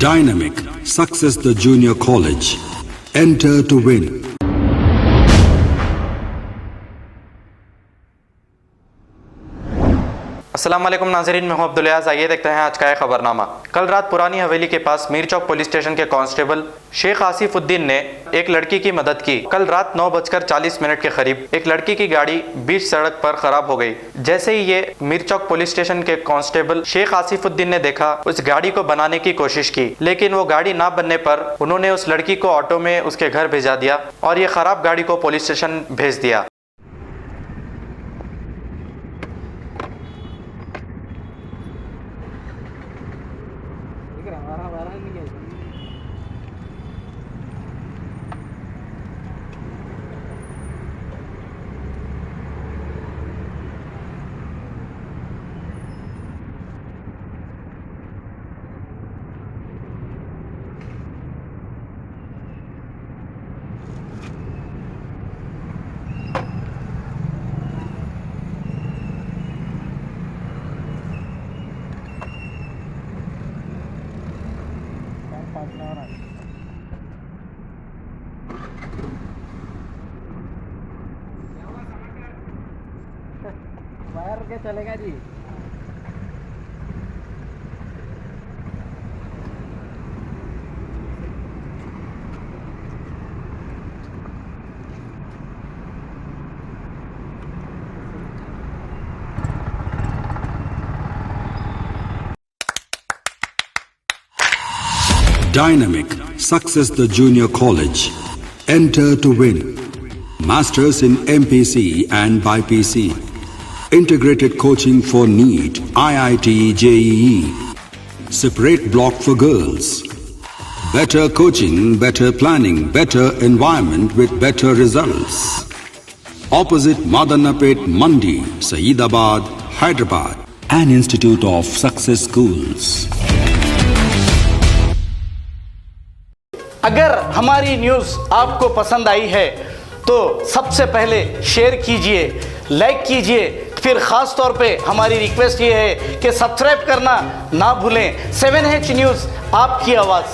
Dynamic, success the junior college. Enter to win. अस्सलाम वालेकुम नाज़रीन, मैं हूं अब्दुल। आइए देखते हैं आज का खबरनामा। कल रात पुरानी हवेली के पास मीर चौक पुलिस स्टेशन के कांस्टेबल शेख आसिफुद्दीन ने एक लड़की की मदद की। कल रात 9:40 के करीब एक लड़की की गाड़ी बीच सड़क पर खराब हो गई। जैसे ही ये मीर चौक पुलिस स्टेशन के कांस्टेबल शेख आसिफुद्दीन ने देखा, उस गाड़ी को बनाने की कोशिश की, लेकिन वो गाड़ी ना बनने पर उन्होंने उस लड़की को ऑटो में उसके घर भेजा दिया और ये खराब गाड़ी को पुलिस स्टेशन भेज दिया। वायर के चलेगा जी। Dynamic, success the junior college. Enter to win. Masters in MPC and BPC. Integrated coaching for NEET, IIT, JEE. Separate block for girls. Better coaching, better planning, better environment with better results. Opposite Madanapet Mandi, Saeedabad, Hyderabad. An institute of success schools. अगर हमारी news आपको पसंद आई है तो सबसे पहले share कीजिए, like कीजिए, फिर ख़ास तौर पे हमारी रिक्वेस्ट ये है कि सब्सक्राइब करना ना भूलें। 7H न्यूज़, आपकी आवाज़।